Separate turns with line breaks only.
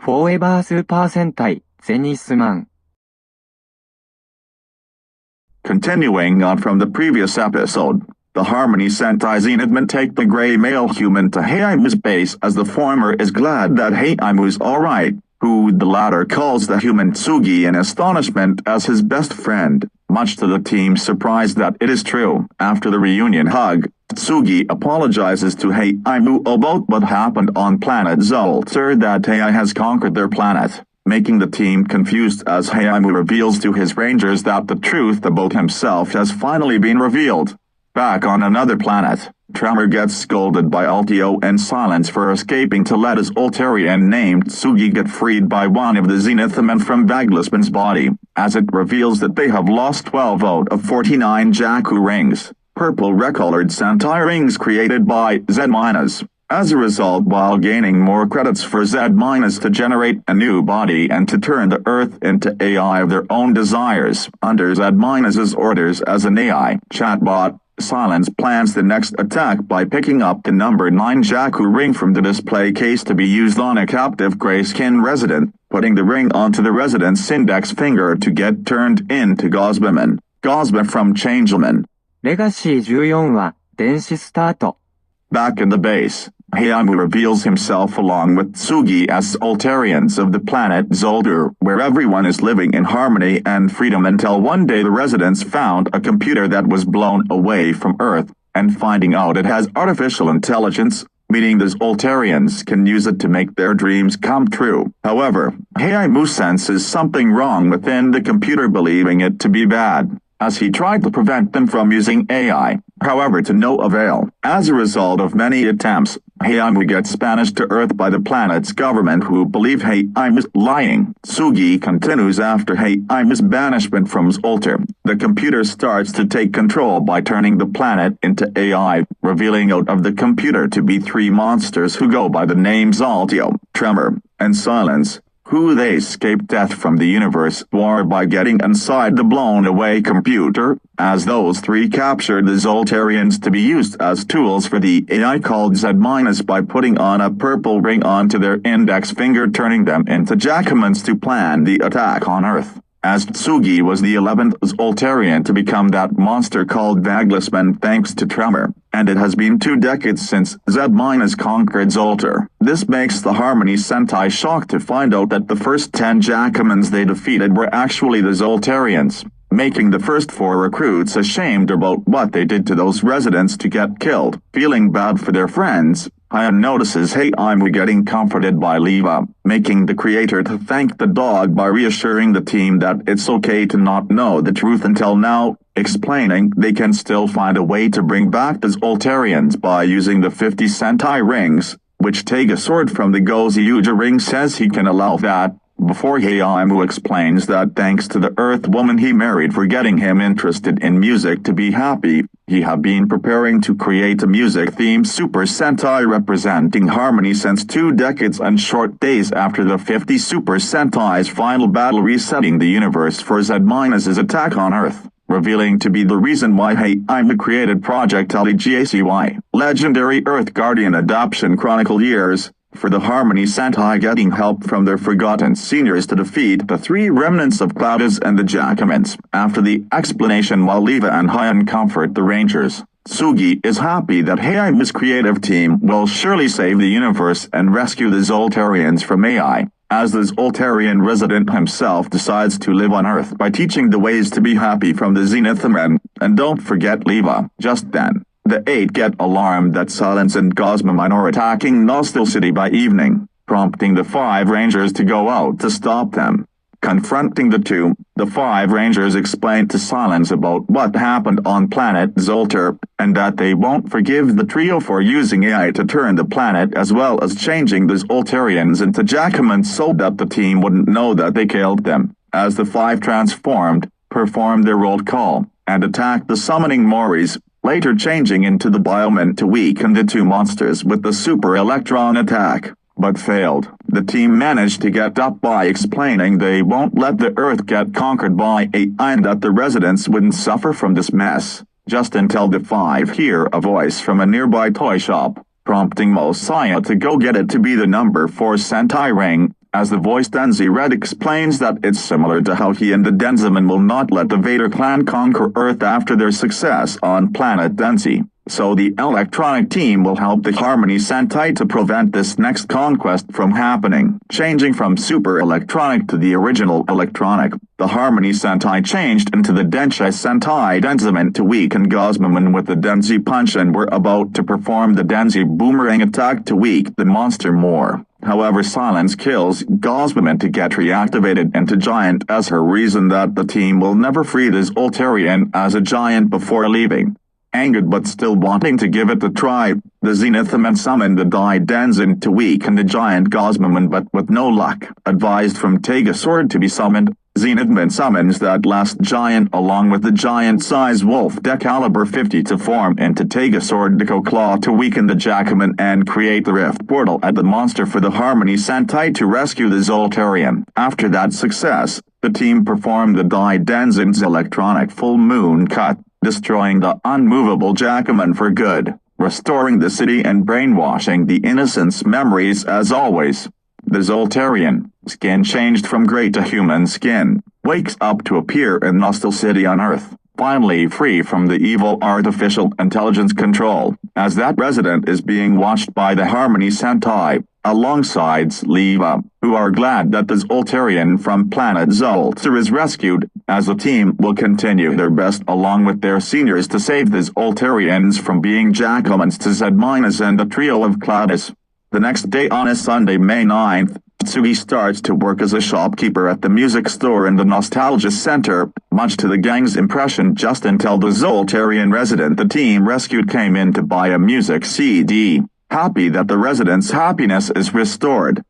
フォーエバースーパー戦隊、ゼニスマン。
Continuing on from the previous episode, the Harmony Sentai Zenithman take the gray male human to Haimu's base as the former is glad that Haimu's alright, who the latter calls the human Tsugi in astonishment as his best friend, much to the team's surprise that it is true. After the reunion hug, Tsugi apologizes to Haimu about what happened on planet Zoltar that Haimu has conquered their planet, making the team confused as Haimu reveals to his rangers that the truth about himself has finally been revealed. Back on another planet, Tremor gets scolded by Altio and Silence for escaping to let his Zoltarian named Tsugi get freed by one of the Zenithman from Vaglisman's body, as it reveals that they have lost 12 out of 49 Jaaku rings, purple recolored Sentai rings created by Z-. As a result, while gaining more credits for Z- to generate a new body and to turn the Earth into AI of their own desires, under Z-'s orders as an AI chatbot, Silence plans the next attack by picking up the number 9 Jaaku ring from the display case to be used on a captive gray-skinned resident, putting the ring onto the resident's index finger to get turned into Gosmaman. Gosma from Changelman.
レガシー14話、電子スタート。
Back in the base, Haimu reveals himself along with Tsugi as Zoltarians of the planet Zoltar, where everyone is living in harmony and freedom until one day the residents found a computer that was blown away from Earth, and finding out it has artificial intelligence, meaning the Zoltarians can use it to make their dreams come true. However, Haimu senses something wrong within the computer, believing it to be bad, as he tried to prevent them from using AI, however to no avail. As a result of many attempts, Haimu gets banished to Earth by the planet's government, who believe Haimu's lying. Tsugi continues after Haimu's banishment from Zoltar. The computer starts to take control by turning the planet into AI, revealing out of the computer to be 3 monsters who go by the names Altio, Tremor, and Silence, who they escape death from the universe war by getting inside the blown-away computer, as those 3 captured the Zoltarians to be used as tools for the AI called Z- by putting on a purple ring onto their index finger, turning them into Jaakumons to plan the attack on Earth. As Tsugi was the 11th Zoltarian to become that monster called Vaglisman thanks to Tremor, and it has been 2 decades since Z- conquered Zoltar. This makes the Harmony Sentai shocked to find out that the first 10 Jaakumons they defeated were actually the Zoltarians, making the first 4 recruits ashamed about what they did to those residents to get killed. Feeling bad for their friends, Haimu notices Haimu getting comforted by Leva, making the creator to thank the dog by reassuring the team that it's okay to not know the truth until now, explaining they can still find a way to bring back the Zoltarians by using the 50 Sentai rings, which take a sword from the Gozyuja ring says he can allow that, before Haimu explains that thanks to the Earth woman he married for getting him interested in music to be happy, he have been preparing to create a music-themed Super Sentai representing harmony since 2 decades and short days after the 50 Super Sentai's final battle resetting the universe for Z-'s attack on Earth, revealing to be the reason why Haimu created Project LEGACY, Legendary Earth Guardian Adoption Chronicle years, for the Harmony Sentai getting help from their forgotten seniors to defeat the 3 remnants of Cloudus and the Jaakumons. After the explanation, while Leva and Haimu comfort the Rangers, Tsugi is happy that Haimu's creative team will surely save the universe and rescue the Zoltarians from AI, as the Zoltarian resident himself decides to live on Earth by teaching the ways to be happy from the Zenithman, and don't forget Leva. Just then, the 8 get alarmed that Silence and Gosmaman are attacking Nostal City by evening, prompting the 5 Rangers to go out to stop them. Confronting the 2, the 5 Rangers explain to Silence about what happened on planet Zoltar, and that they won't forgive the trio for using AI to turn the planet as well as changing the Zoltarians into Jaakumons so that the team wouldn't know that they killed them. As the 5 transformed, performed their roll call, and attacked the summoning Moris, later changing into the Bioman to weaken the 2 monsters with the Super Electron attack, but failed. The team managed to get up by explaining they won't let the Earth get conquered by AI and that the residents wouldn't suffer from this mess, just until the 5 hear a voice from a nearby toy shop, prompting Mosiah to go get it to be the number 4 Sentai ring, as the voice Denzi Red explains that it's similar to how he and the Denziman will not let the Vader clan conquer Earth after their success on planet Denzi. So the electronic team will help the Harmony Sentai to prevent this next conquest from happening. Changing from Super Electronic to the original Electronic, the Harmony Sentai changed into the Denshi Sentai Denziman to weaken Gosmaman with the Denzi Punch and were about to perform the Denzi Boomerang attack to weaken the monster more. However, Silence kills Gosmaman to get reactivated into Giant as her reason that the team will never free the Zoltarian as a giant before leaving. Angered but still wanting to give it a try, the Zenithman summoned the Dai Denzin to weaken the giant Gosmaman but with no luck. Advised from Tega Sword to be summoned, Zenithman summons that last giant along with the giant-size wolf Decaliber 50 to form into Tega Sword Deco Claw to weaken the Jaakumon and create the rift portal at the monster for the Harmony Sentai to rescue the Zoltarian. After that success, the team performed the Dai Denzin's electronic full moon cut, destroying the unmovable Jaakumon for good, restoring the city and brainwashing the innocents' memories as always. The Zoltarian, skin changed from gray to human skin, wakes up to appear in Nostal City on Earth, finally free from the evil artificial intelligence control, as that resident is being watched by the Harmony Sentai, alongside Leva, who are glad that the Zoltarian from planet Zoltar is rescued, as the team will continue their best along with their seniors to save the Zoltarians from being Jaakumons to Z- and the trio of Cladis. The next day on a Sunday, May 9th, Tsugi starts to work as a shopkeeper at the music store in the Nostalgia Center, much to the gang's impression just until the Zoltarian resident the team rescued came in to buy a music CD. Happy that the resident's happiness is restored,